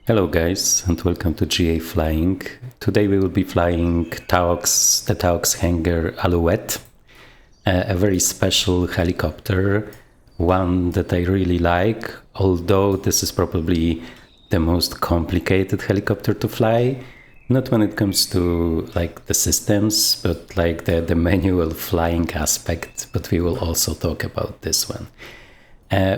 Hello guys and welcome to GA Flying. Today we will be flying the Taog's Hangar Alouette, a very special helicopter, one that I really like, although this is probably the most complicated helicopter to fly. Not when it comes to like the systems, but like the manual flying aspect, but we will also talk about this one.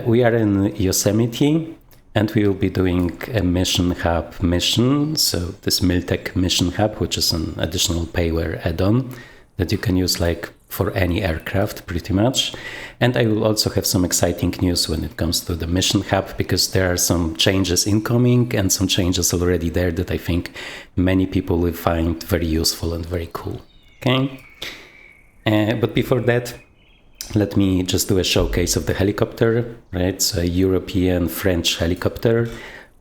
We are in Yosemite, and we will be doing a Mission Hub mission. So this Miltech Mission Hub, which is an additional payware add-on that you can use like for any aircraft pretty much. And I will also have some exciting news when it comes to the Mission Hub, because there are some changes incoming and some changes already there that I think many people will find very useful and very cool. Okay. But before that, let me just do a showcase of the helicopter, right? It's a European French helicopter.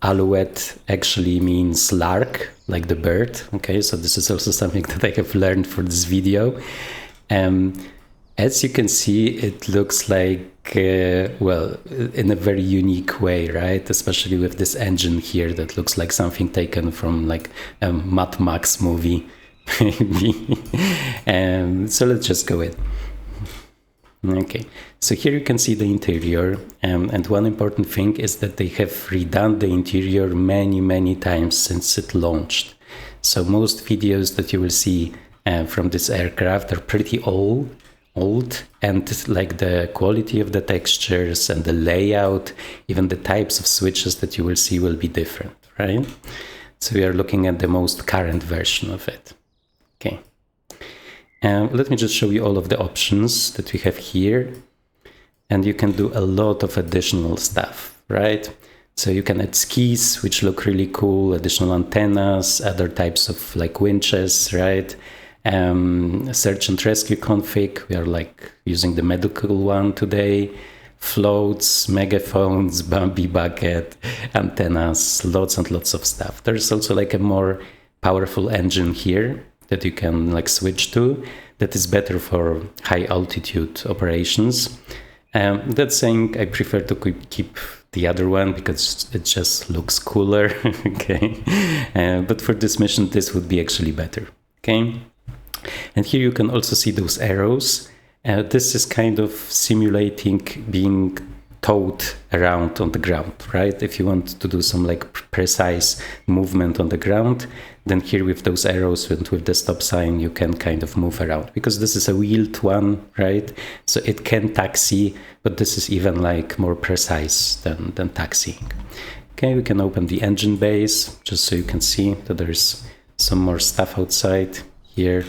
Alouette actually means lark, like the bird. Okay, so this is also something that I have learned for this video. As you can see, it looks like, well, in a very unique way, right? Especially with this engine here that looks like something taken from like a Mad Max movie, maybe. So let's just go in. Okay, so here you can see the interior, and one important thing is that they have redone the interior many times since it launched. So most videos that you will see from this aircraft are pretty old, and like the quality of the textures and the layout, even the types of switches that you will see will be different, right? So we are looking at the most current version of it. Okay. Let me just show you all of the options that we have here, and you can do a lot of additional stuff, right? So you can add skis, which look really cool, additional antennas, other types of like winches, right? Search and rescue config, we are like using the medical one today. Floats, megaphones, Bambi bucket, antennas, lots and lots of stuff. There's also like a more powerful engine here that you can like switch to, that is better for high altitude operations. That saying, I prefer to keep the other one because it just looks cooler. Okay, but for this mission this would be actually better. Okay, and here you can also see those arrows. This is kind of simulating being towed around on the ground, right? If you want to do some like precise movement on the ground, then here with those arrows and with the stop sign, you can kind of move around, because this is a wheeled one, right? So it can taxi, but this is even like more precise than taxiing. Okay, we can open the engine base just so you can see that there's some more stuff outside here.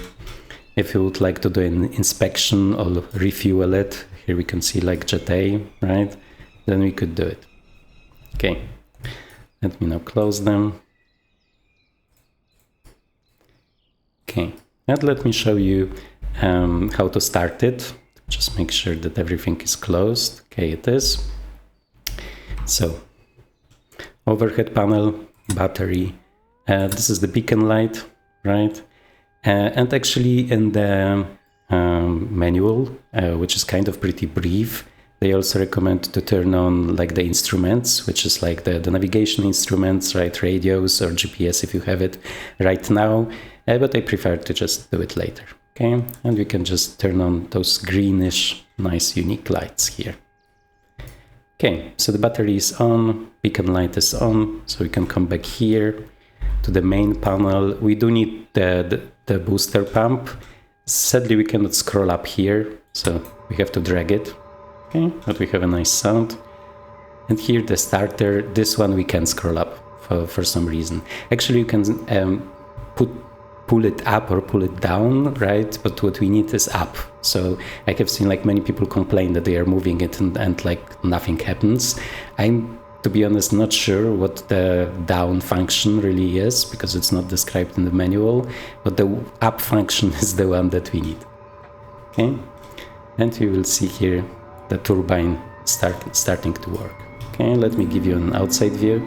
If you would like to do an inspection or refuel it, here we can see like Jet A, right? Then we could do it. Okay, let me now close them. Okay, and let me show you how to start it. Just make sure that everything is closed. Okay, it is. So, overhead panel, battery. This is the beacon light, right? And actually in the manual, which is kind of pretty brief, they also recommend to turn on like the instruments, which is like the navigation instruments, right? Radios or GPS if you have it right now, but I prefer to just do it later. Okay, and we can just turn on those greenish, nice, unique lights here. Okay, so the battery is on, beacon light is on, so we can come back here to the main panel. We do need the booster pump. Sadly, we cannot scroll up here, so we have to drag it. Okay, but we have a nice sound. And here the starter, this one we can scroll up for some reason. Actually, you can pull it up or pull it down, right? But what we need is up. So I have seen like many people complain that they are moving it and like nothing happens. I'm, to be honest, not sure what the down function really is, because it's not described in the manual, but the up function is the one that we need. Okay, and you will see here the turbine starting to work. Okay, let me give you an outside view.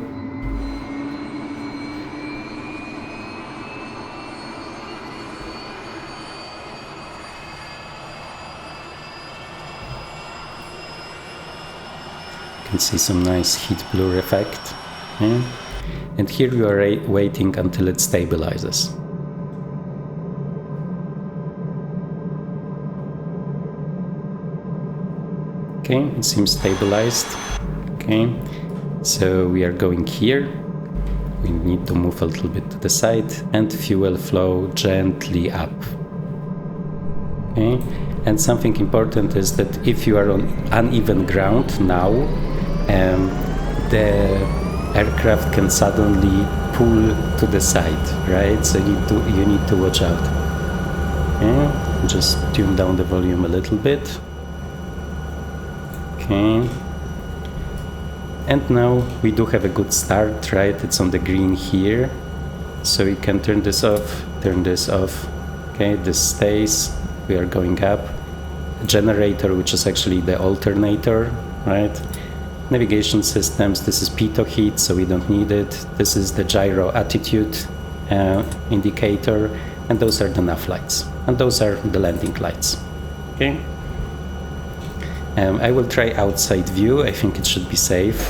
You can see some nice heat blur effect. Okay. And here you are waiting until it stabilizes. Okay, it seems stabilized. Okay, so we are going here. We need to move a little bit to the side and fuel flow gently up. Okay, and something important is that if you are on uneven ground now, the aircraft can suddenly pull to the side, right? So you need to watch out. Okay, just tune down the volume a little bit. Okay, and now we do have a good start, right? It's on the green here, so you can turn this off, turn this off. Okay, this stays. We are going up. Generator, which is actually the alternator, right? Navigation systems, this is pitot heat, so we don't need it. This is the gyro attitude indicator, and those are the nav lights, and those are the landing lights. Okay. I will try outside view. I think it should be safe.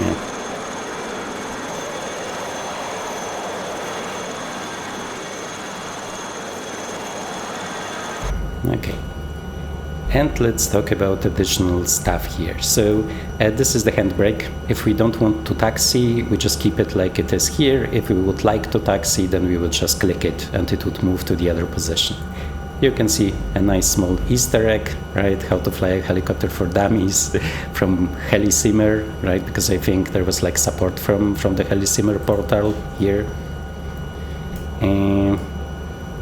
Yeah. Okay. And let's talk about additional stuff here. So this is the handbrake. If we don't want to taxi, we just keep it like it is here. If we would like to taxi, then we would just click it and it would move to the other position. You can see a nice small Easter egg, right? How to fly a helicopter for dummies from HeliSimmer, right? Because I think there was like support from the HeliSimmer portal here.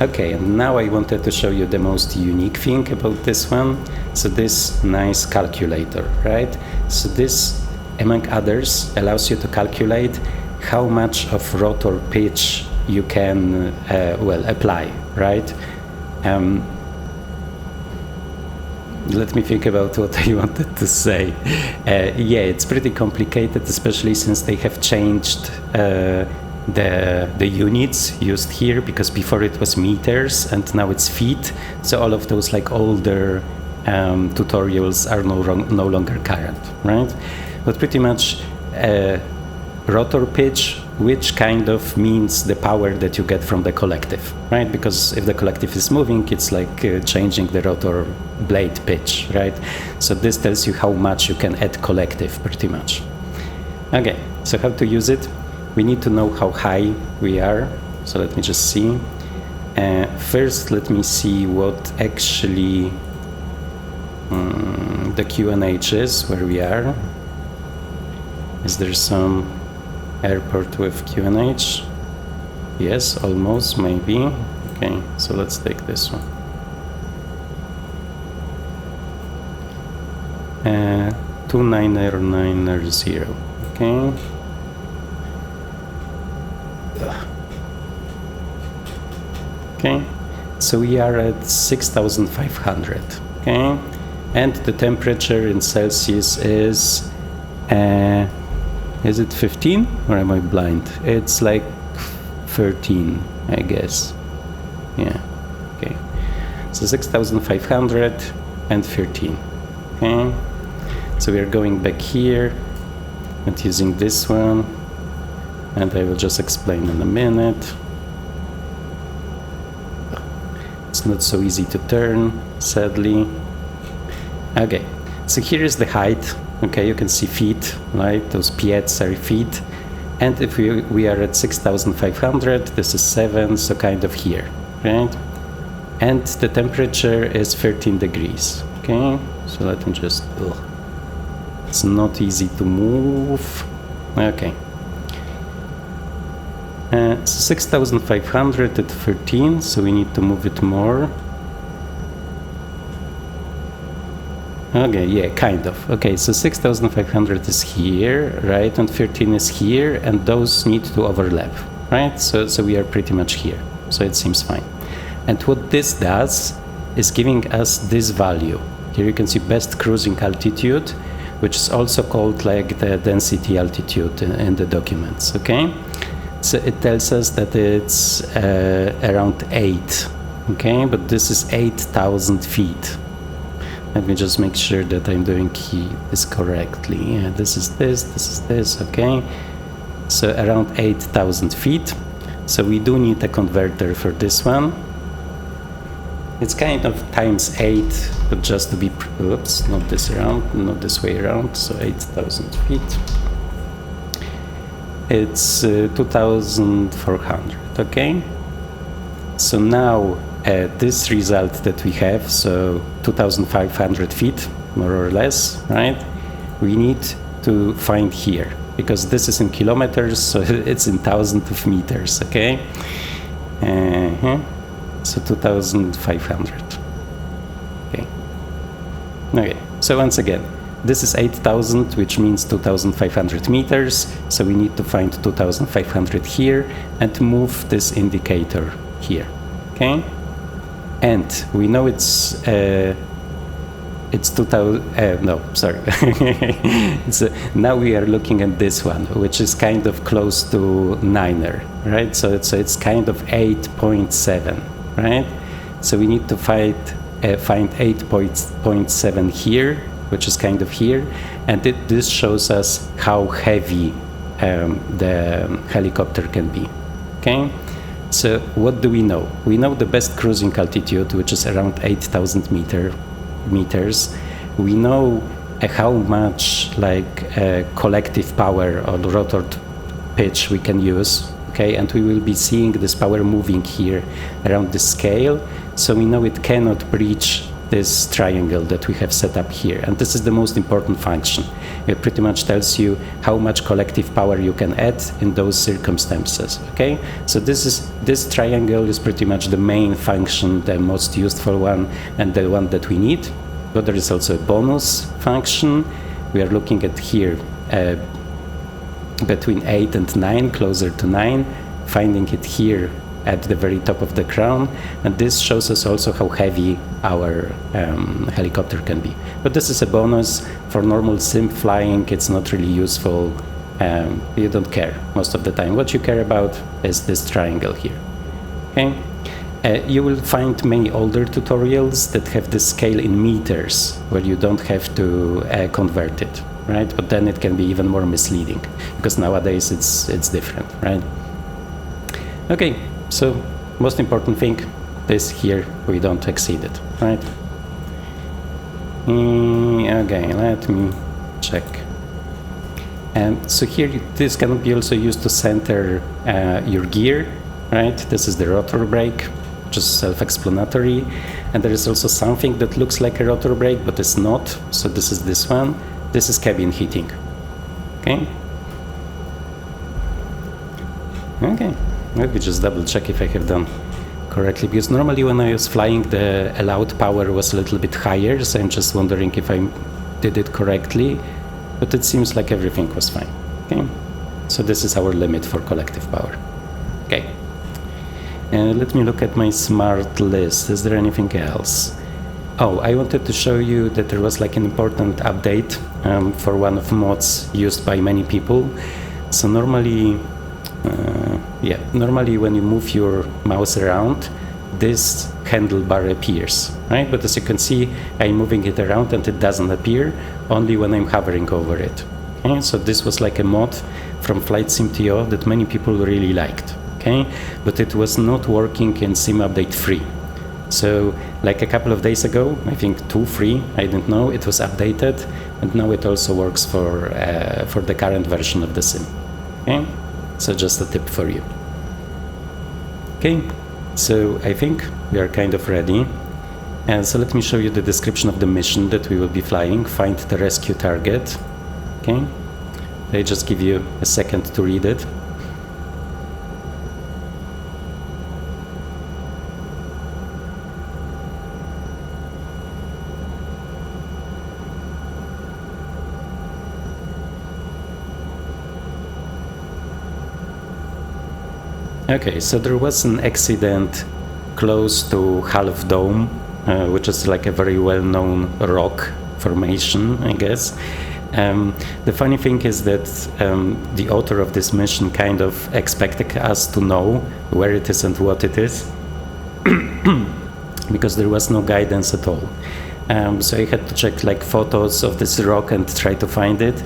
Okay, and now I wanted to show you the most unique thing about this one. So this nice calculator, right? So this, among others, allows you to calculate how much of rotor pitch you can, apply, right? Let me think about what I wanted to say. Yeah, it's pretty complicated, especially since they have changed the units used here, because before it was meters and now it's feet. So all of those like older tutorials are no longer current, right? But pretty much rotor pitch, which kind of means the power that you get from the collective, right? Because if the collective is moving, it's like changing the rotor blade pitch, right? So this tells you how much you can add collective, pretty much. Okay, so how to use it? We need to know how high we are. So let me just see. First, let me see what actually the QNH is, where we are. Is there some airport with QNH? Yes, almost, maybe. Okay, so let's take this one. 29990. Okay. Okay, so we are at 6,500. Okay, and the temperature in Celsius is it 15 or am I blind? It's like 13, I guess. Yeah. Okay. So 6,500 and 13. Okay. So we are going back here and using this one, and I will just explain in a minute. It's not so easy to turn, sadly. Okay. So here is the height. Okay, you can see feet, right? Those piets are feet. And if we are at 6,500, this is 7, so kind of here, right? And the temperature is 13 degrees, okay? So let me just, it's not easy to move. Okay. So 6,500 at 13, so we need to move it more. Okay, yeah, kind of. Okay, so 6,500 is here, right? And 13 is here, and those need to overlap, right? So we are pretty much here. So it seems fine. And what this does is giving us this value. Here you can see best cruising altitude, which is also called like the density altitude in the documents, okay? So it tells us that it's around 8, okay? But this is 8,000 feet. Let me just make sure that I'm doing this correctly. Yeah, this is this, okay? so around 8,000 feet. So we do need a converter for this one. It's kind of times 8, but just to be, oops, not this way around, so 8,000 feet. It's 2,400, okay? So now this result that we have, so 2,500 feet, more or less, right? We need to find here, because this is in kilometers, so it's in thousands of meters, okay? So 2,500. Okay, so once again, this is 8,000, which means 2,500 meters. So we need to find 2,500 here and move this indicator here, okay? And we know it's 2,000, no, sorry. So now we are looking at this one, which is kind of close to 9er, right? So it's kind of 8.7, right? So we need to find 8.7 here, which is kind of here, and this shows us how heavy the helicopter can be, okay? So what do we know? We know the best cruising altitude, which is around 8,000 meters. We know how much collective power or rotor pitch we can use, okay? And we will be seeing this power moving here around the scale. So we know it cannot breach this triangle that we have set up here. And this is the most important function. It pretty much tells you how much collective power you can add in those circumstances, okay? So this triangle is pretty much the main function, the most useful one, and the one that we need. But there is also a bonus function. We are looking at here between 8 and 9, closer to 9, finding it here at the very top of the crown, and this shows us also how heavy our helicopter can be. But this is a bonus. For normal sim flying, it's not really useful. You don't care most of the time. What you care about is this triangle here, okay? You will find many older tutorials that have this scale in meters, where you don't have to convert it, right? But then it can be even more misleading, because nowadays it's different, right? Okay. So, most important thing, this here, we don't exceed it, right? Okay, let me check. So here, this can be also used to center your gear, right? This is the rotor brake, which is self-explanatory. And there is also something that looks like a rotor brake, but it's not. So this is this one. This is cabin heating, okay? Okay. Let me just double check if I have done correctly, because normally when I was flying, the allowed power was a little bit higher, so I'm just wondering if I did it correctly, but it seems like everything was fine, okay? So this is our limit for collective power, okay? And let me look at my smart list. Is there anything else? Oh, I wanted to show you that there was like an important update for one of mods used by many people. So normally when you move your mouse around, this handlebar appears, right? But as you can see, I'm moving it around and it doesn't appear, only when I'm hovering over it. Okay? So this was like a mod from Flight Sim.to that many people really liked, okay? But it was not working in Sim Update 3. So like a couple of days ago, I think 2.3, I don't know, it was updated, and now it also works for the current version of the sim, okay? So just a tip for you. Okay, so I think we are kind of ready. And so let me show you the description of the mission that we will be flying. Find the rescue target. Okay, I just give you a second to read it. Okay, so there was an accident close to Half Dome, which is like a very well-known rock formation, I guess. The funny thing is that the author of this mission kind of expected us to know where it is and what it is, because there was no guidance at all. So I had to check like photos of this rock and try to find it,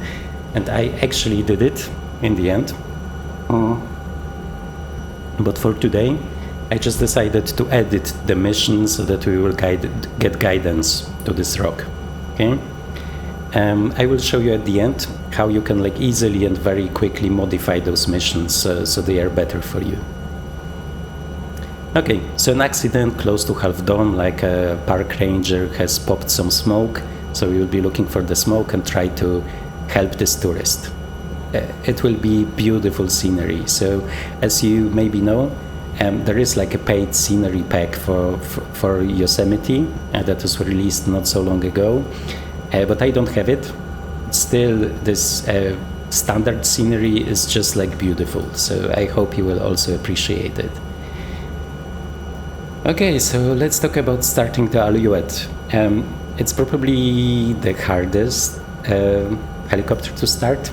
and I actually did it in the end. But for today, I just decided to edit the mission so that we will get guidance to this rock. Okay. I will show you at the end how you can like easily and very quickly modify those missions so they are better for you. Okay, so an accident close to Half Dawn, like a park ranger has popped some smoke, so we will be looking for the smoke and try to help this tourist. It will be beautiful scenery, so as you maybe know, there is like a paid scenery pack for Yosemite that was released not so long ago. But I don't have it. Still, this standard scenery is just like beautiful, so I hope you will also appreciate it. Okay, so let's talk about starting the Alouette. It's probably the hardest helicopter to start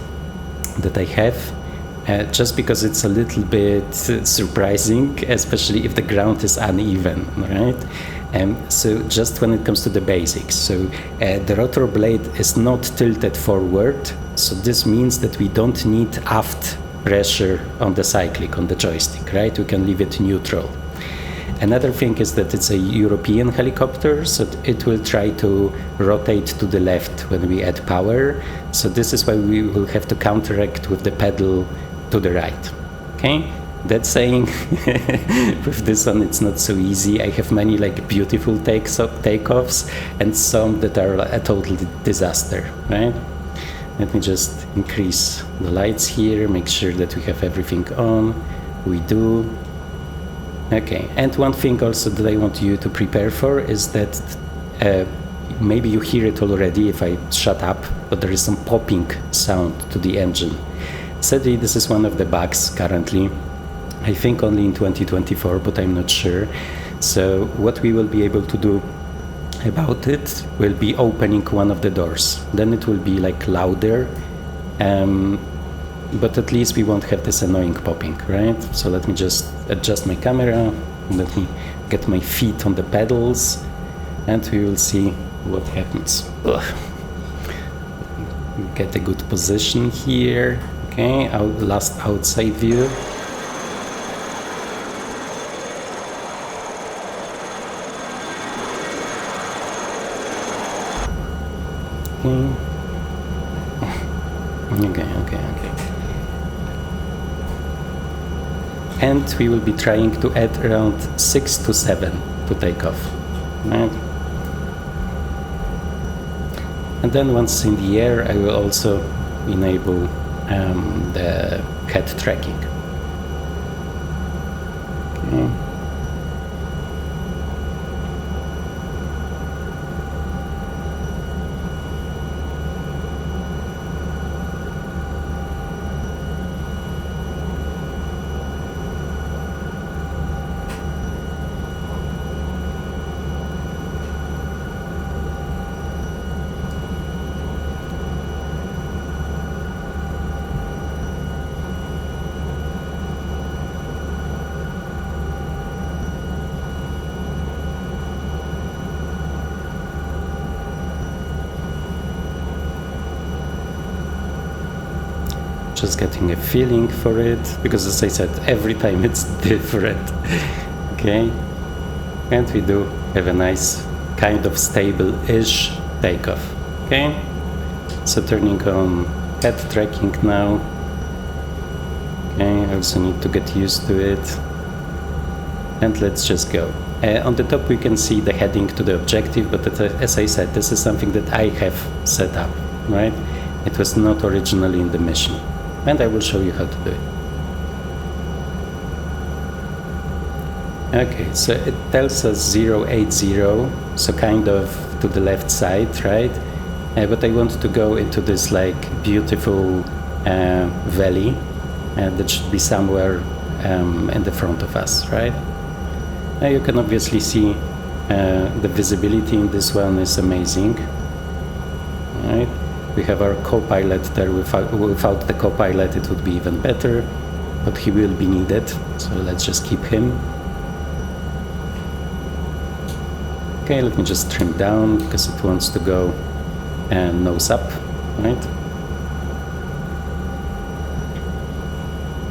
that I have, just because it's a little bit surprising, especially if the ground is uneven, right? So just when it comes to the basics, so the rotor blade is not tilted forward, so this means that we don't need aft pressure on the cyclic, on the joystick, right? We can leave it neutral. Another thing is that it's a European helicopter, so it will try to rotate to the left when we add power, so this is why we will have to counteract with the pedal to the right, okay? That saying, with this one it's not so easy. I have many like beautiful takeoffs and some that are a total disaster, right? Let me just increase the lights here, make sure that we have everything on. We do. Okay, and one thing also that I want you to prepare for is that maybe you hear it already if I shut up, but there is some popping sound to the engine. Sadly, this is one of the bugs currently. I think only in 2024, but I'm not sure. So what we will be able to do about it will be opening one of the doors. Then it will be like louder, but at least we won't have this annoying popping, right? So let me just adjust my camera, let me get my feet on the pedals, and we will see what happens. Get a good position here. Okay, last outside view. Okay. And we will be trying to add around 6 to 7 to take off, right? And then once in the air, I will also enable the head tracking. Okay. Just getting a feeling for it, because as I said, every time it's different. Okay, and we do have a nice kind of stable-ish takeoff. Okay, so turning on head tracking now. Okay, I also need to get used to it, and let's just go. On the top we can see the heading to the objective, but as I said, this is something that I have set up, right? It was not originally in the mission, and I will show you how to do it. Okay, so it tells us 080, so kind of to the left side, right? But I want to go into this like beautiful valley that should be somewhere in the front of us, right? Now you can obviously see the visibility in this one is amazing, right? We have our co-pilot there. Without the co-pilot it would be even better, but he will be needed, so let's just keep him. Okay, let me just trim down because it wants to go nose up, right?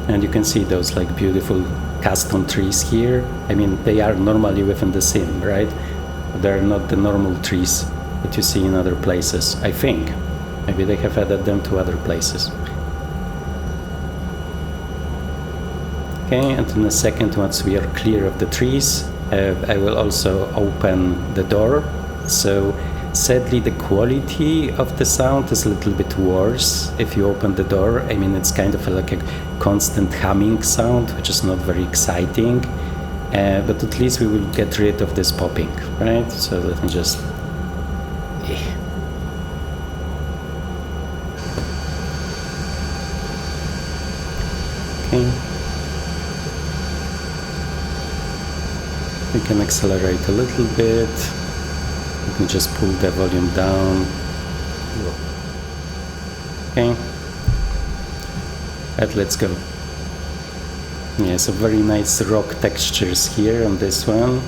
And you can see those like beautiful custom trees here. I mean, they are normally within the sim, right? They're not the normal trees that you see in other places, I think. Maybe they have added them to other places. Okay, and in a second, once we are clear of the trees, I will also open the door. So sadly, the quality of the sound is a little bit worse if you open the door. I mean, it's kind of like a constant humming sound, which is not very exciting. But at least we will get rid of this popping, right? So let me just... Okay. We can accelerate a little bit. Let me just pull the volume down. Okay. And let's go. Yeah, so very nice rock textures here on this one.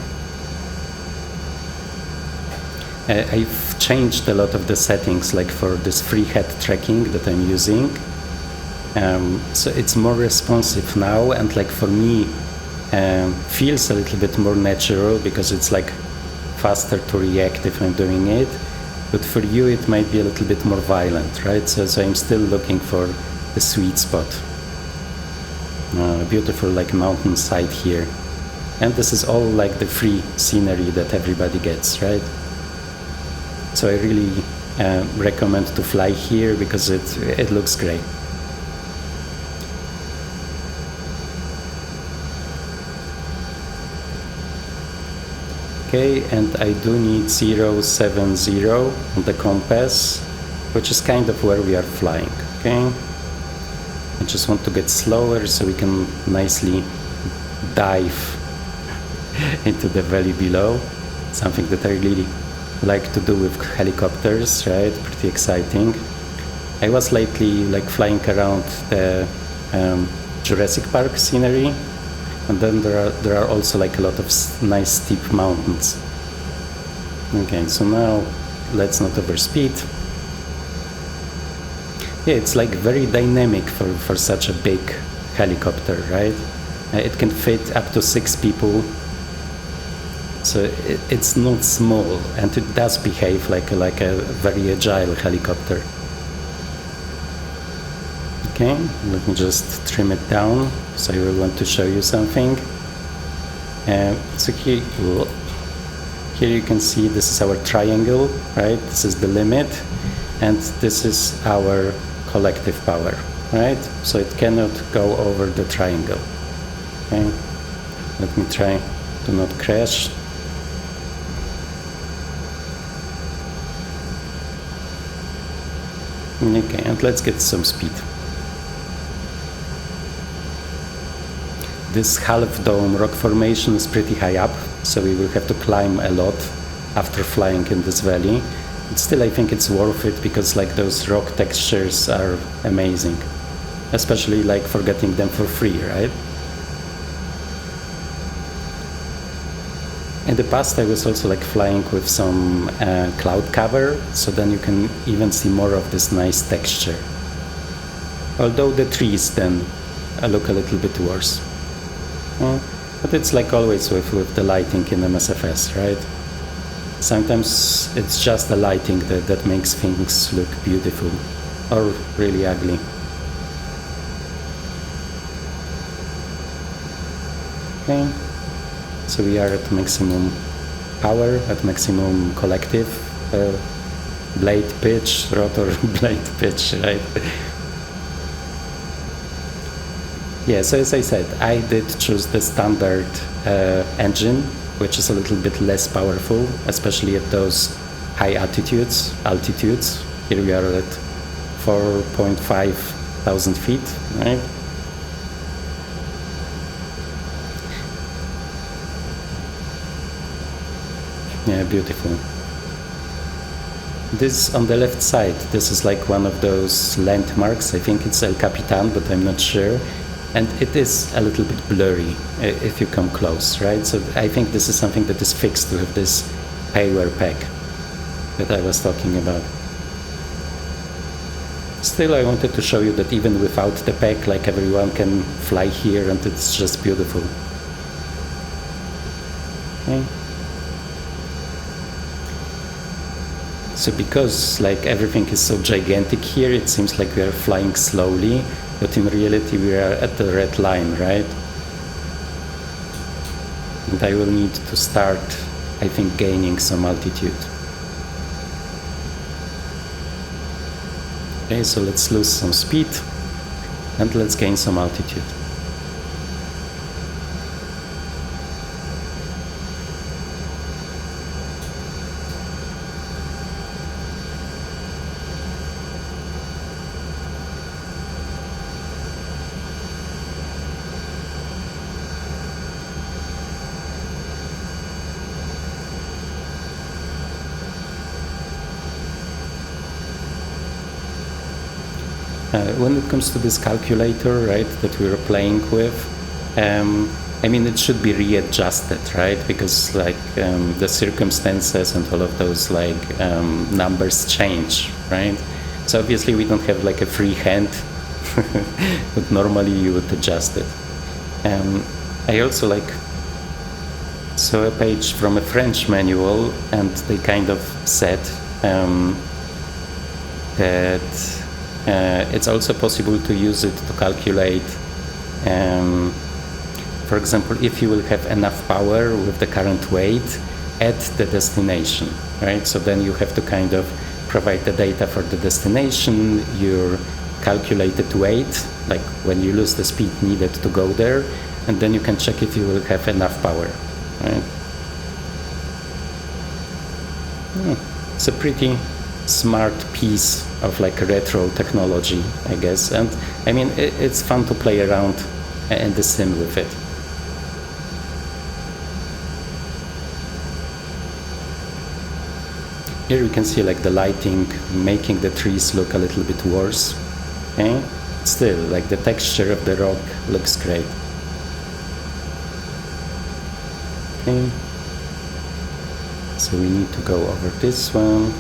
I've changed a lot of the settings, like for this free head tracking that I'm using. So it's more responsive now, and like for me, feels a little bit more natural because it's like faster to react if I'm doing it. But for you, it might be a little bit more violent, right? So I'm still looking for the sweet spot. Beautiful like mountainside here, and this is all like the free scenery that everybody gets, right? So I really recommend to fly here because it looks great. Okay, and I do need 070 on the compass, which is kind of where we are flying. Okay. I just want to get slower so we can nicely dive into the valley below. Something that I really like to do with helicopters, right? Pretty exciting. I was lately like flying around the Jurassic Park scenery, and then there are also like a lot of nice steep mountains. Okay, so now let's not overspeed. Yeah, it's like very dynamic for such a big helicopter, right? It can fit up to 6 people. So it's not small, and it does behave like a very agile helicopter. Okay, let me just trim it down. So I will want to show you something. So here you can see this is our triangle, right? This is the limit, and this is our collective power, right? So it cannot go over the triangle. Okay, let me try to not crash. Okay, and let's get some speed. This half dome rock formation is pretty high up, so we will have to climb a lot after flying in this valley. But still, I think it's worth it because like those rock textures are amazing, especially like for getting them for free, right? In the past, I was also like flying with some cloud cover, so then you can even see more of this nice texture. Although the trees then look a little bit worse. But it's like always with the lighting in MSFS, right? Sometimes it's just the lighting that makes things look beautiful or really ugly. Okay, so we are at maximum power, at maximum collective blade pitch, rotor blade pitch, right? Yeah, so as I said, I did choose the standard engine, which is a little bit less powerful, especially at those high altitudes. Here we are at 4,500 feet, right? Yeah, beautiful. This on the left side, this is like one of those landmarks. I think it's El Capitan, but I'm not sure. And it is a little bit blurry if you come close, right? So I think this is something that is fixed with this payware pack that I was talking about. Still, I wanted to show you that even without the pack, like everyone can fly here, and it's just beautiful. Okay. So because like everything is so gigantic here, it seems like we are flying slowly, but in reality we are at the red line, right? And I will need to start, I think, gaining some altitude. Okay, so let's lose some speed and let's gain some altitude. When it comes to this calculator, right, that we were playing with, I mean, it should be readjusted, right? Because like the circumstances and all of those like numbers change, right? So obviously we don't have like a free hand, but normally you would adjust it. I also like saw a page from a French manual, and they kind of said that it's also possible to use it to calculate, for example, if you will have enough power with the current weight at the destination, right? So then you have to kind of provide the data for the destination, your calculated weight, like when you lose the speed needed to go there, and then you can check if you will have enough power, right? It's a pretty smart piece of like retro technology, I guess, and I mean it's fun to play around in the sim with it. Here you can see like the lighting making the trees look a little bit worse. Okay? Still, like the texture of the rock looks great. Okay. So we need to go over this one.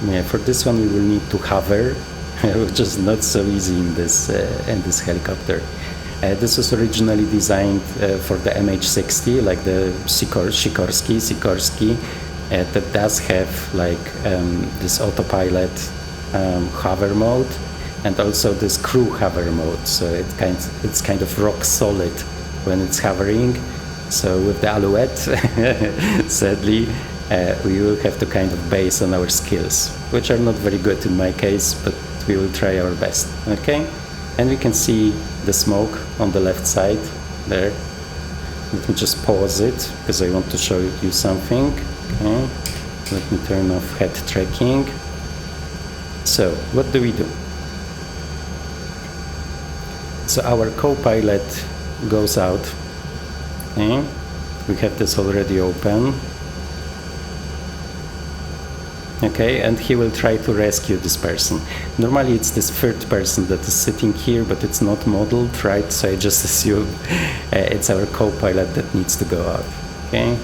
Yeah, for this one we will need to hover, which is not so easy in this helicopter. This was originally designed for the MH60, like the Sikorsky, that does have like this autopilot hover mode, and also this crew hover mode. So it's kind of rock solid when it's hovering. So with the Alouette, sadly, we will have to kind of base on our skills, which are not very good in my case, but we will try our best. Okay, and we can see the smoke on the left side there. Let me just pause it because I want to show you something. Okay, let me turn off head tracking. So what do we do? So our co-pilot goes out. Okay, we have this already open. Okay, and he will try to rescue this person. Normally it's this third person that is sitting here, but it's not modeled, right? So I just assume it's our co-pilot that needs to go out. Okay,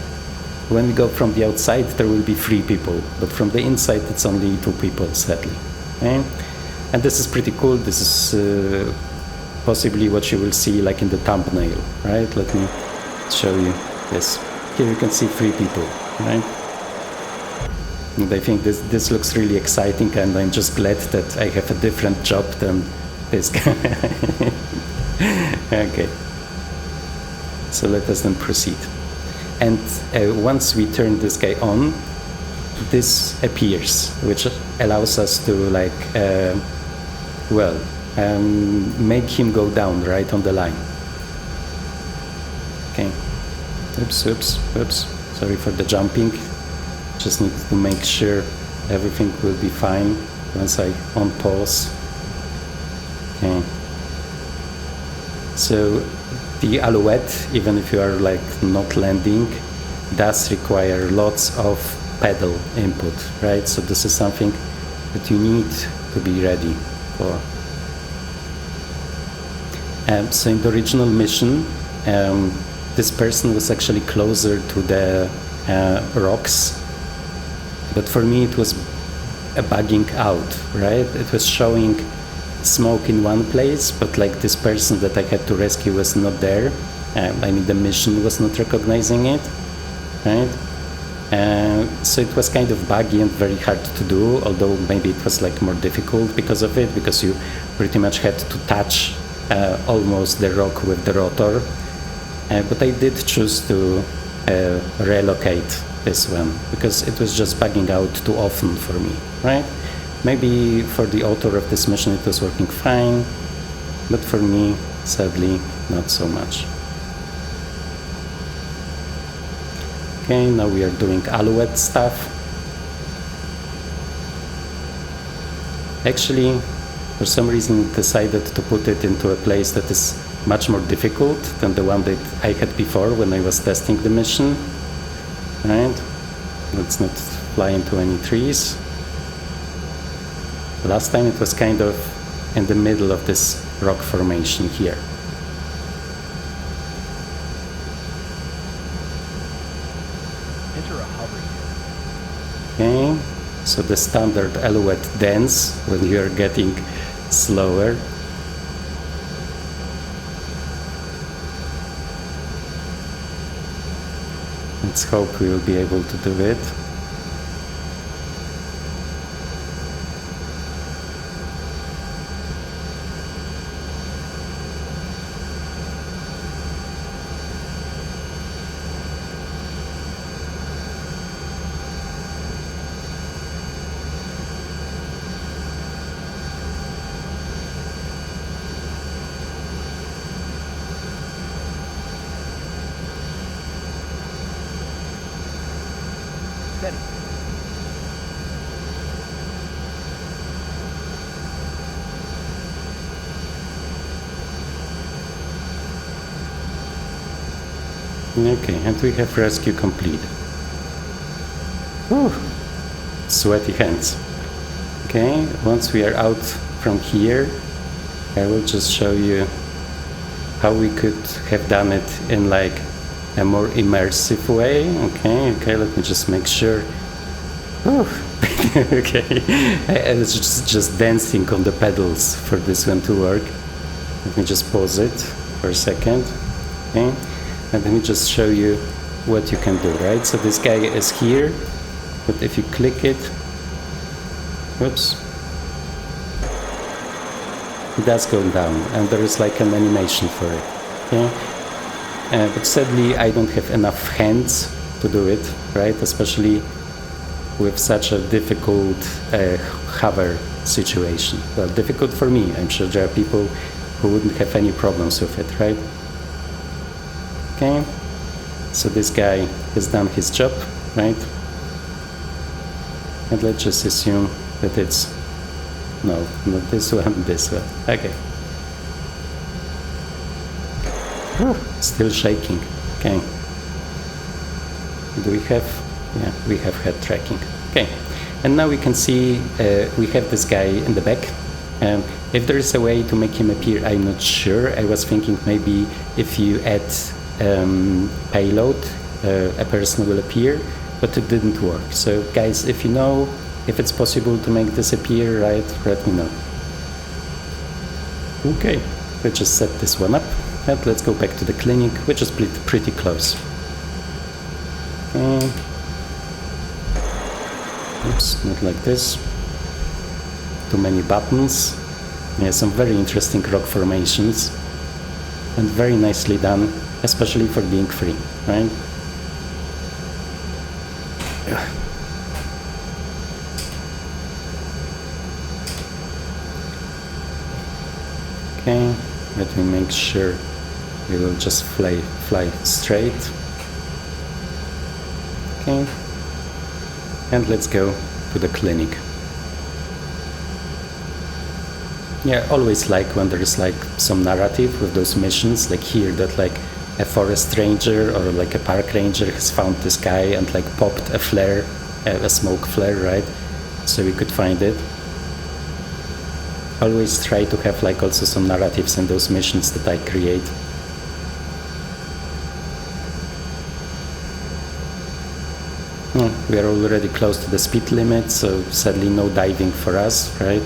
when we go from the outside there will be 3 people, but from the inside it's only 2 people, sadly. Okay, and this is pretty cool. This is possibly what you will see like in the thumbnail, right? Let me show you this. Here you can see 3 people, right? And I think this looks really exciting, and I'm just glad that I have a different job than this guy. Okay, so let us then proceed. And once we turn this guy on, this appears, which allows us to like, make him go down right on the line. Okay, oops, sorry for the jumping. Just need to make sure everything will be fine once I on pause. Okay. So the Alouette, even if you are like not landing, does require lots of pedal input, right? So this is something that you need to be ready for. So in the original mission, this person was actually closer to the rocks, But for me it was a bugging out, right? It was showing smoke in one place, but like this person that I had to rescue was not there. I mean, the mission was not recognizing it, right? So it was kind of buggy and very hard to do, although maybe it was like more difficult because of it, because you pretty much had to touch almost the rock with the rotor. But I did choose to relocate this one because it was just bugging out too often for me, right? Maybe for the author of this mission it was working fine, but for me, sadly, not so much. Okay, now we are doing Alouette stuff. Actually, for some reason decided to put it into a place that is much more difficult than the one that I had before when I was testing the mission. Right? Let's not fly into any trees. Last time it was kind of in the middle of this rock formation here. Okay, so the standard Alouette dance when you are getting slower. Let's hope we will be able to do it. Okay, and we have rescue complete. Whew, sweaty hands. Okay, once we are out from here, I will just show you how we could have done it in like a more immersive way. Okay, let me just make sure. Okay, I was just dancing on the pedals for this one to work. Let me just pause it for a second. Okay. And let me just show you what you can do, right? So this guy is here, but if you click it, whoops, it does go down, and there is like an animation for it, okay? But sadly, I don't have enough hands to do it, right? Especially with such a difficult hover situation. Well, difficult for me. I'm sure there are people who wouldn't have any problems with it, right? Okay, so this guy has done his job, right? And let's just assume that it's, no, not this one, this one. Okay. Still shaking. Okay. Do we have, yeah, we have head tracking. Okay, and now we can see we have this guy in the back. If there is a way to make him appear, I'm not sure. I was thinking maybe if you add payload, a person will appear, but it didn't work. So guys, if you know if it's possible to make this appear, right, let me know. Okay, let's just set this one up and let's go back to the clinic, which is pretty close. Oops, not like this. Too many buttons. Yeah, some very interesting rock formations and very nicely done, especially for being free, right? Okay, let me make sure we will just fly straight. Okay, and let's go to the clinic. Yeah, always like when there is like some narrative with those missions, like here that like a forest ranger or like a park ranger has found this guy and like popped a flare, a smoke flare, right? So we could find it. Always try to have like also some narratives in those missions that I create. we are already close to the speed limit, so sadly no diving for us, right?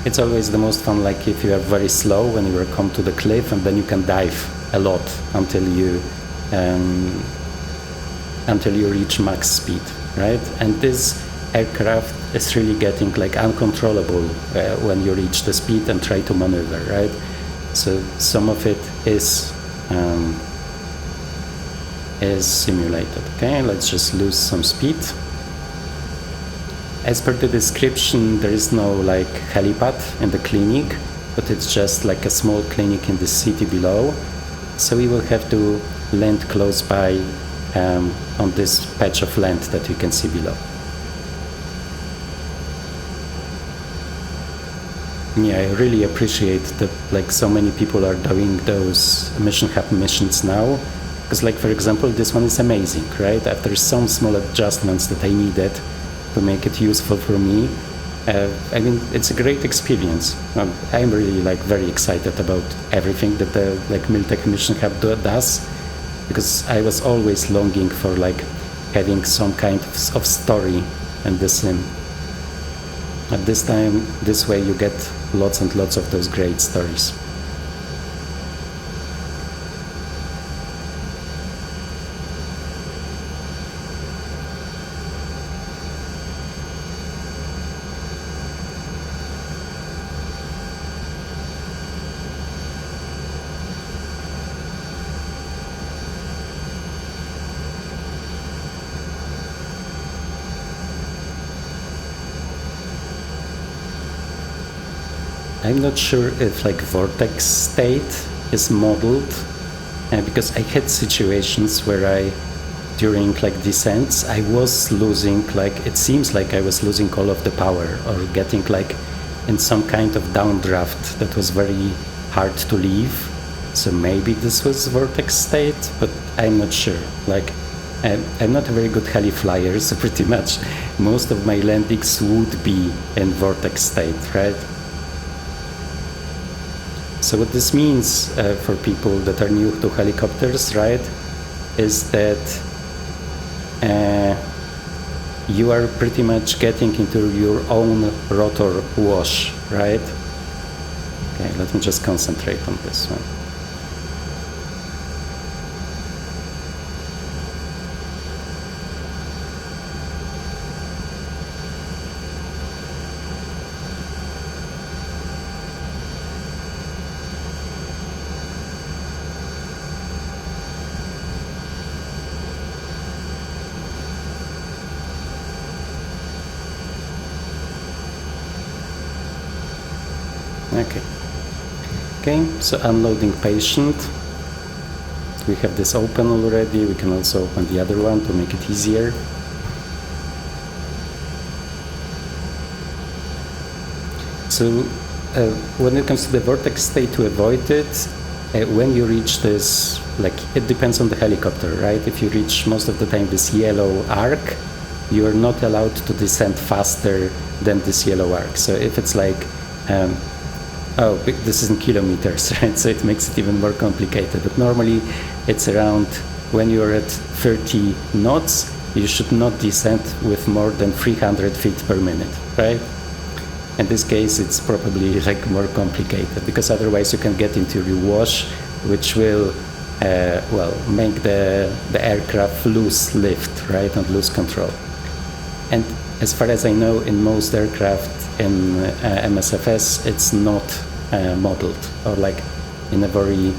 It's always the most fun, like if you are very slow when you come to the cliff, and then you can dive a lot until you reach max speed, right? And this aircraft is really getting like uncontrollable when you reach the speed and try to maneuver, right? So some of it is simulated. Okay, let's just lose some speed. As per the description, there is no like helipad in the clinic, but it's just like a small clinic in the city below. So we will have to land close by on this patch of land that you can see below. Yeah, I really appreciate that like so many people are doing those Mission Hub missions now, because like for example this one is amazing, right? After some small adjustments that I needed to make it useful for me, I mean it's a great experience. I'm really like very excited about everything that the like Miltech Mission Hub does, because I was always longing for like having some kind of story in the sim. At this time, this way you get lots and lots of those great stories. I'm not sure if like vortex state is modeled, because I had situations where during like descents, I was losing, like it seems like I was losing all of the power, or getting like in some kind of downdraft that was very hard to leave. So maybe this was vortex state, but I'm not sure. Like I'm not a very good heli flyer, so pretty much most of my landings would be in vortex state, right? So what this means for people that are new to helicopters, right, is that you are pretty much getting into your own rotor wash, right? Okay, let me just concentrate on this one. Okay, so unloading patient. We have this open already. We can also open the other one to make it easier. So when it comes to the vortex state, to avoid it, when you reach this, like it depends on the helicopter, right? If you reach most of the time this yellow arc, you are not allowed to descend faster than this yellow arc. So if it's like oh, this is in kilometers, right? So it makes it even more complicated. But normally it's around, when you're at 30 knots, you should not descend with more than 300 feet per minute, right? In this case, it's probably like more complicated, because otherwise you can get into your wash, which will, well, make the aircraft lose lift, right, and lose control. And as far as I know, in most aircraft in MSFS, it's not modeled, or like in a very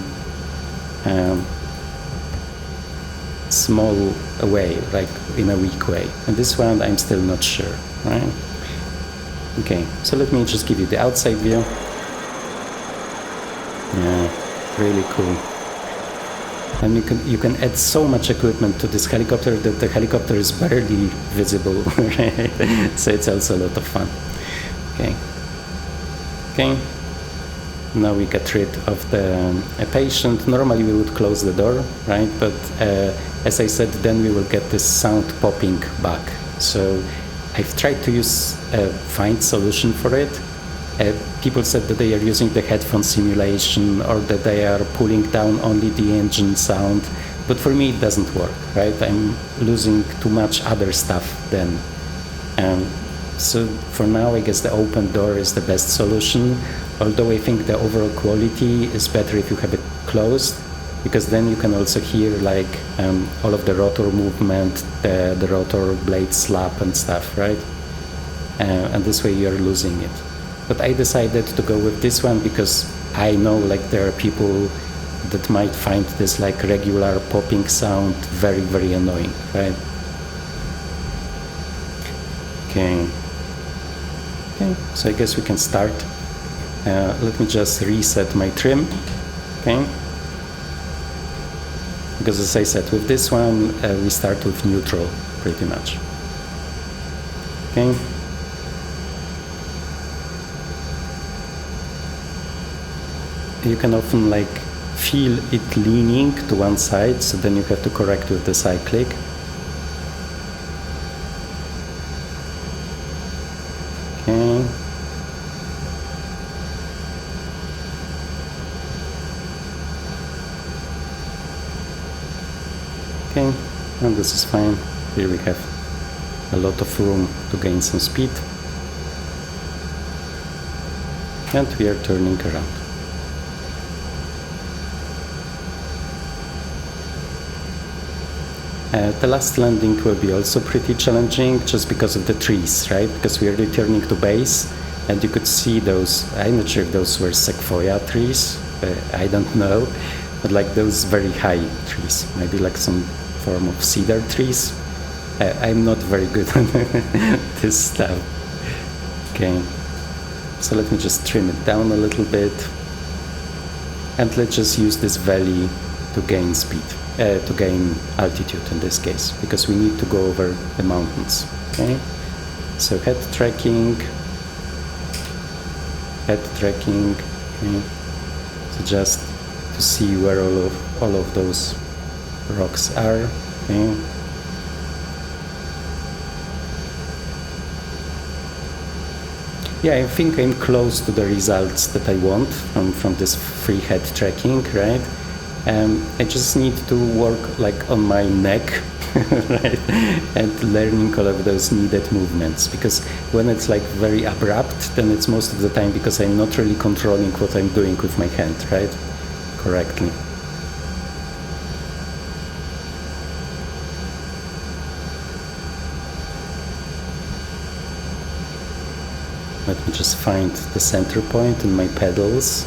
small way, like in a weak way. And this one, I'm still not sure, right? Okay, so let me just give you the outside view. Yeah, really cool. And you can add so much equipment to this helicopter that the helicopter is barely visible. So it's also a lot of fun. Okay. Now we get rid of the patient. Normally we would close the door, right? But as I said, then we will get this sound popping back. So I've tried to use a find solution for it. People said that they are using the headphone simulation, or that they are pulling down only the engine sound, But for me, it doesn't work, right? I'm losing too much other stuff then. So for now, I guess the open door is the best solution, although I think the overall quality is better if you have it closed, because then you can also hear like all of the rotor movement, the rotor blade slap and stuff, right? And this way you're losing it. But I decided to go with this one because I know like there are people that might find this like regular popping sound very, very annoying, right? Okay, so I guess we can start. Let me just reset my trim, okay? Because as I said, with this one, we start with neutral, pretty much. Okay. You can often like feel it leaning to one side, so then you have to correct with the cyclic. Okay. Okay, and this is fine. Here we have a lot of room to gain some speed. And we are turning around. The last landing will be also pretty challenging just because of the trees, right? Because we are returning to base and you could see those, I'm not sure if those were sequoia trees, I don't know, but like those very high trees, maybe like some form of cedar trees. I'm not very good on this stuff. Okay, so let me just trim it down a little bit and let's just use this valley to gain speed. To gain altitude in this case, because we need to go over the mountains. Okay, so head tracking. Okay, so just to see where all of those rocks are. Okay. Yeah, I think I'm close to the results that I want from this free head tracking, right? I just need to work like on my neck, right? And learning all of those needed movements, because when it's like very abrupt, then it's most of the time because I'm not really controlling what I'm doing with my hand, right? Correctly. Let me just find the center point in my pedals.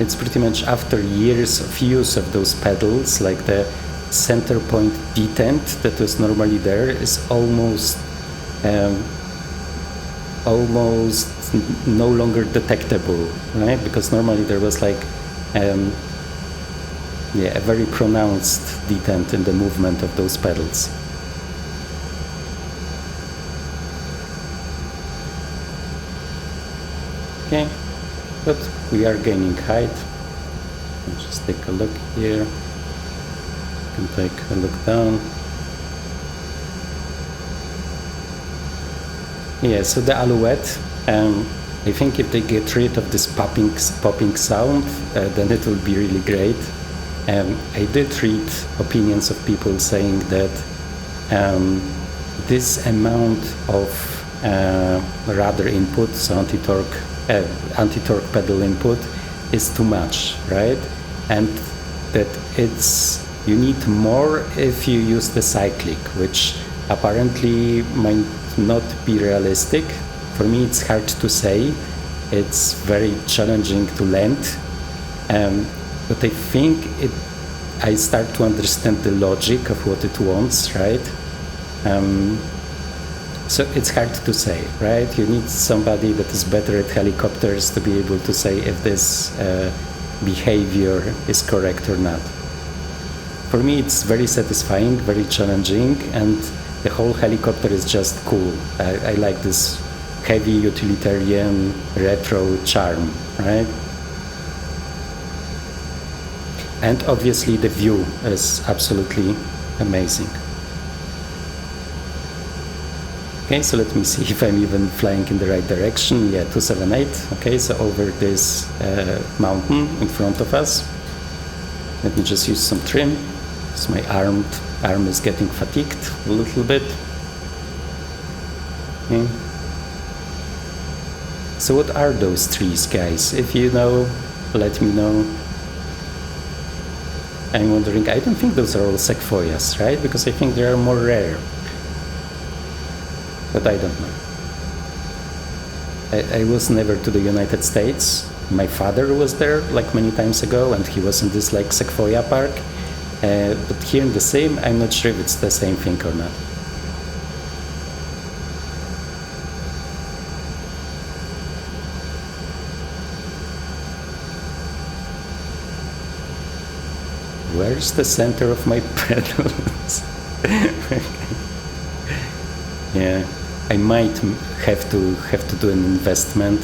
It's pretty much after years of use of those pedals, like the center point detent that was normally there is almost no longer detectable, right? Because normally there was like a very pronounced detent in the movement of those pedals. Okay. But we are gaining height. Let's just take a look here. You can take a look down. Yeah, so the Alouette, I think if they get rid of this popping sound, then it will be really great. I did read opinions of people saying that this amount of rudder input, so anti-torque pedal input, is too much, right? And that you need more if you use the cyclic, which apparently might not be realistic. For me, it's hard to say. It's very challenging to land. But I think I start to understand the logic of what it wants, right? So it's hard to say, right? You need somebody that is better at helicopters to be able to say if this behavior is correct or not. For me, it's very satisfying, very challenging, and the whole helicopter is just cool. I like this heavy utilitarian retro charm, right? And obviously the view is absolutely amazing. Okay, so let me see if I'm even flying in the right direction. Yeah, 278. Okay, so over this mountain in front of us. Let me just use some trim, because my arm is getting fatigued a little bit. Okay. So what are those trees, guys? If you know, let me know. I'm wondering, I don't think those are all sequoias, right? Because I think they are more rare. But I don't know. I was never to the United States. My father was there like many times ago, and he was in this like sequoia park. But here in the same, I'm not sure if it's the same thing or not. Where's the center of my pedals? Yeah, I might have to do an investment,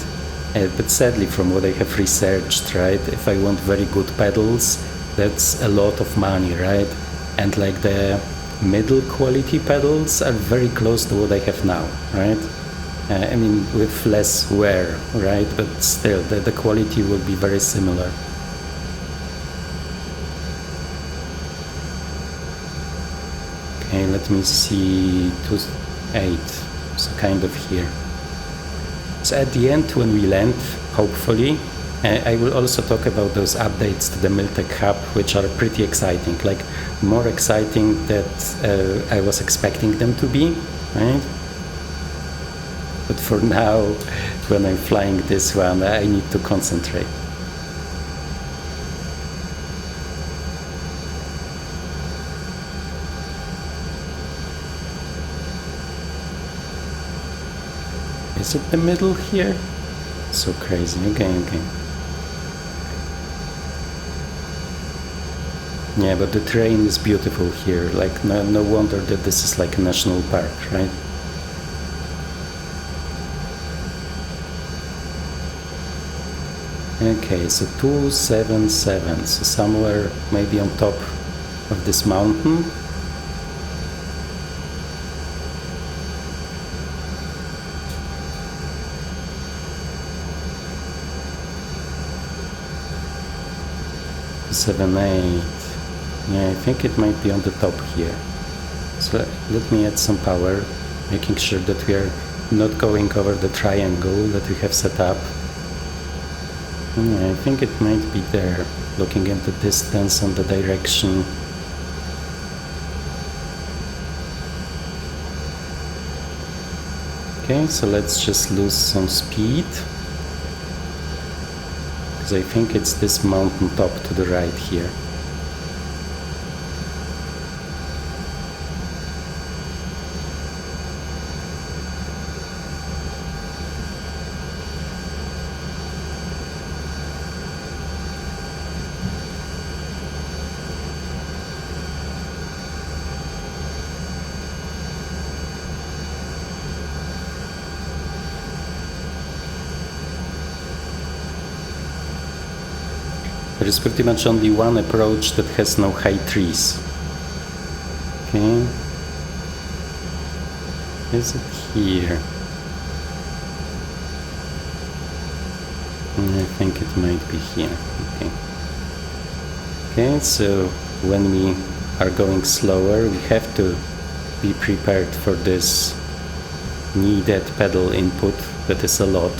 but sadly, from what I have researched, right, if I want very good pedals, that's a lot of money, right? And like the middle quality pedals are very close to what I have now, right? I mean, with less wear, right? But still, the quality will be very similar. Okay, let me see, 2.8, so kind of here. So at the end, when we land, hopefully, I will also talk about those updates to the Miltech Hub, which are pretty exciting, like more exciting than I was expecting them to be, right? But for now, when I'm flying this one, I need to concentrate. Is it the middle here? So crazy. Okay. Yeah, but the terrain is beautiful here. Like, no wonder that this is like a national park, right? Okay, so 277, so somewhere maybe on top of this mountain. Seven, 8. Yeah, I think it might be on the top here. So let me add some power, making sure that we are not going over the triangle that we have set up. Yeah, I think it might be there, looking at the distance and the direction. Okay, so let's just lose some speed. Because I think it's this mountain top to the right here. There is pretty much only one approach that has no high trees. Okay. Is it here? I think it might be here. Okay. Okay, so when we are going slower, we have to be prepared for this needed pedal input that is a lot.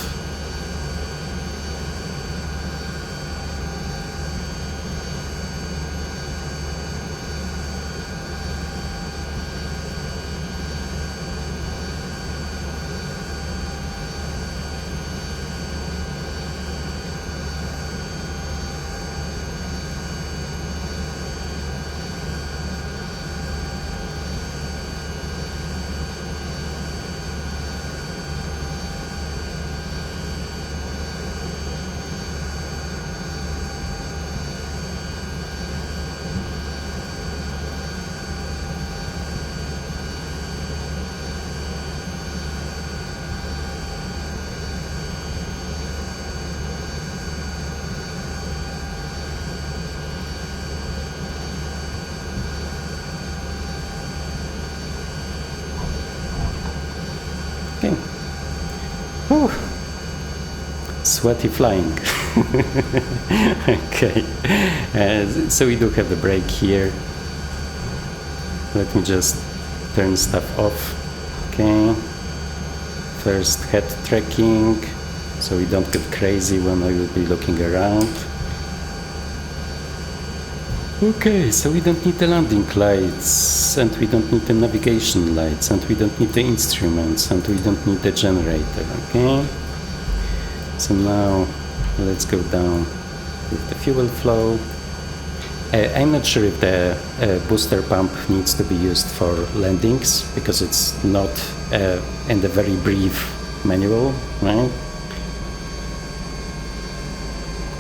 Okay. Whew. Sweaty flying. Okay, so we do have the brake here. Let me just turn stuff off. Okay, first head tracking, so we don't get crazy when I will be looking around. Okay, so we don't need the landing lights, and we don't need the navigation lights, and we don't need the instruments, and we don't need the generator, okay? So now let's go down with the fuel flow. I'm not sure if the booster pump needs to be used for landings, because it's not in the very brief manual, right?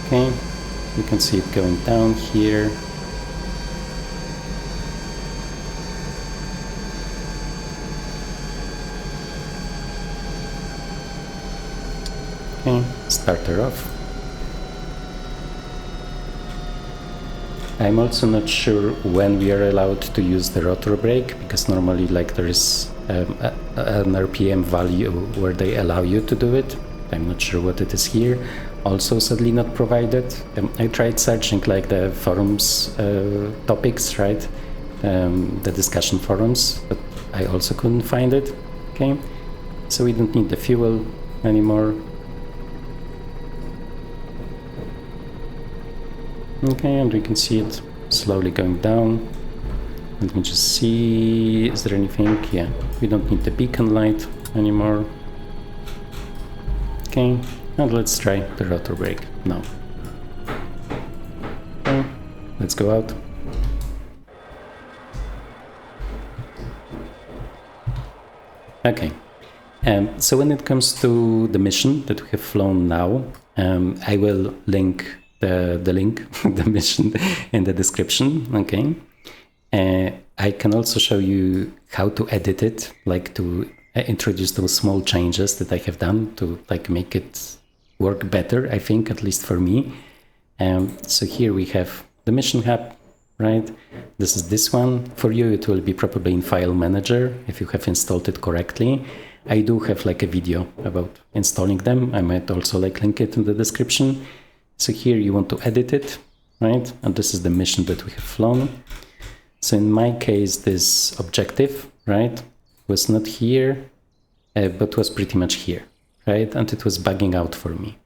Okay, you can see it going down here. Okay, start her off. I'm also not sure when we are allowed to use the rotor brake, because normally like there is an RPM value where they allow you to do it. I'm not sure what it is here. Also sadly not provided. I tried searching like the forums topics, right? The discussion forums, but I also couldn't find it. Okay, so we don't need the fuel anymore. Okay, and we can see it slowly going down. Let me just see, is there anything? Yeah, we don't need the beacon light anymore. Okay, and let's try the rotor brake now. Okay, let's go out. Okay, so when it comes to the mission that we have flown now, I will link the link, the mission in the description, okay? I can also show you how to edit it, like to introduce those small changes that I have done to like make it work better, I think, at least for me. So here we have the mission hub, right? This is this one. For you, it will be probably in File Manager if you have installed it correctly. I do have like a video about installing them. I might also like link it in the description. So here you want to edit it, right? And this is the mission that we have flown. So in my case, this objective, right, was not here, but was pretty much here, right? And it was bugging out for me.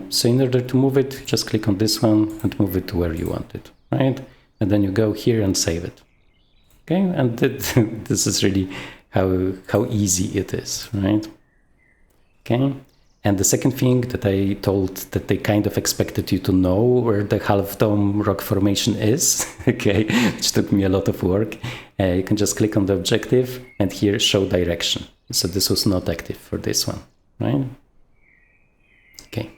So in order to move it, just click on this one and move it to where you want it, right? And then you go here and save it. Okay, and this is really how easy it is, right? Okay. And the second thing that I told that they kind of expected you to know where the half dome rock formation is, okay, which took me a lot of work. You can just click on the objective and here show direction. So this was not active for this one, right? Okay.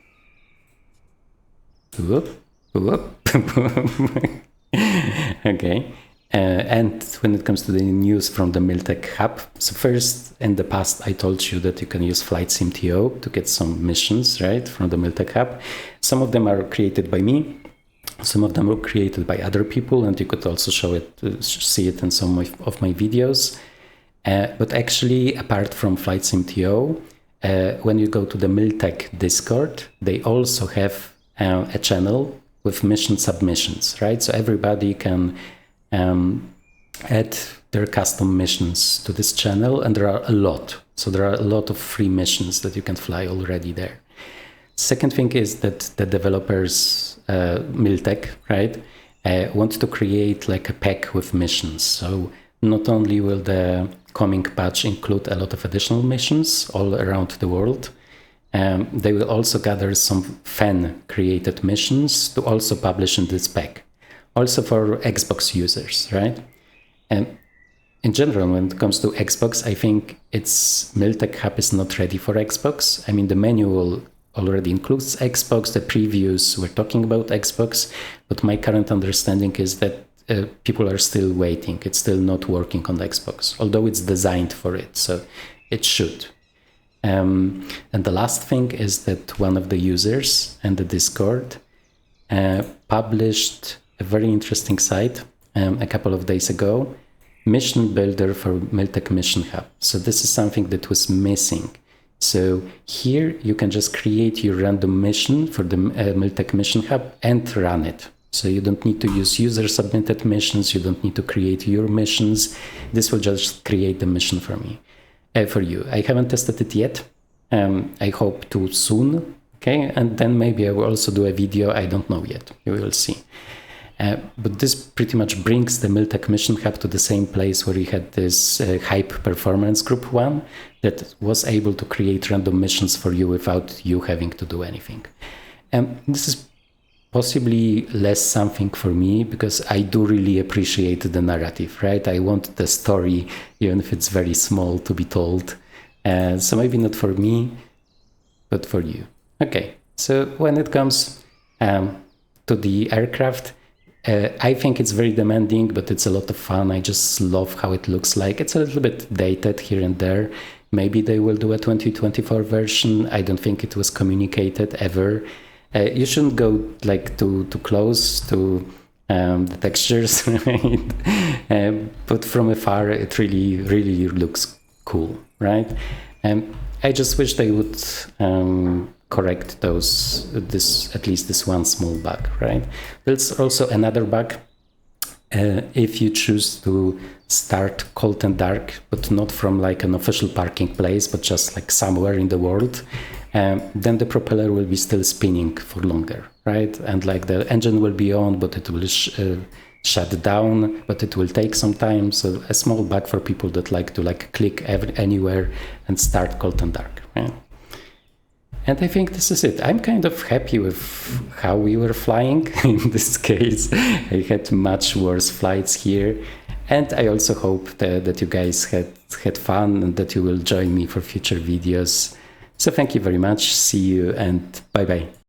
Whoop, whoop. Okay. And when it comes to the news from the Miltech Hub, so first, in the past, I told you that you can use Flight Sim Taog to get some missions, right, from the Miltech Hub. Some of them are created by me, some of them are created by other people, and you could also see it in some of my videos. But actually, apart from Flight Sim Taog, when you go to the Miltech Discord, they also have a channel with mission submissions, right? So everybody can add their custom missions to this channel, and there are a lot. So there are a lot of free missions that you can fly already there. Second thing is that the developers, Miltech, right, want to create like a pack with missions. So not only will the coming patch include a lot of additional missions all around the world, they will also gather some fan-created missions to also publish in this pack. Also for Xbox users, right? And in general, when it comes to Xbox, I think Miltech Hub is not ready for Xbox. I mean, the manual already includes Xbox, the previews were talking about Xbox, but my current understanding is that people are still waiting. It's still not working on Xbox, although it's designed for it, so it should. And the last thing is that one of the users in the Discord published a very interesting site a couple of days ago, Mission Builder for Miltech Mission Hub. So this is something that was missing. So here you can just create your random mission for the Miltech Mission Hub and run it. So you don't need to use user-submitted missions. You don't need to create your missions. This will just create the mission for me, for you. I haven't tested it yet. I hope to soon. Okay, and then maybe I will also do a video. I don't know yet. You will see. But this pretty much brings the Miltech Mission Hub to the same place where we had this Hype Performance Group 1 that was able to create random missions for you without you having to do anything. This is possibly less something for me because I do really appreciate the narrative, right? I want the story, even if it's very small, to be told. So maybe not for me, but for you. Okay, so when it comes to the aircraft, I think it's very demanding, but it's a lot of fun. I just love how it looks like. It's a little bit dated here and there. Maybe they will do a 2024 version. I don't think it was communicated ever. You shouldn't go like too close to the textures, right? But from afar, it really looks cool, right? I just wish they would correct at least this one small bug, right? There's also another bug. If you choose to start cold and dark, but not from like an official parking place, but just like somewhere in the world, then the propeller will be still spinning for longer, right? And like the engine will be on, but it will shut down, but it will take some time. So a small bug for people that like to click anywhere and start cold and dark, right? And I think this is it. I'm kind of happy with how we were flying in this case. I had much worse flights here. And I also hope that you guys had fun and that you will join me for future videos. So thank you very much. See you and bye-bye.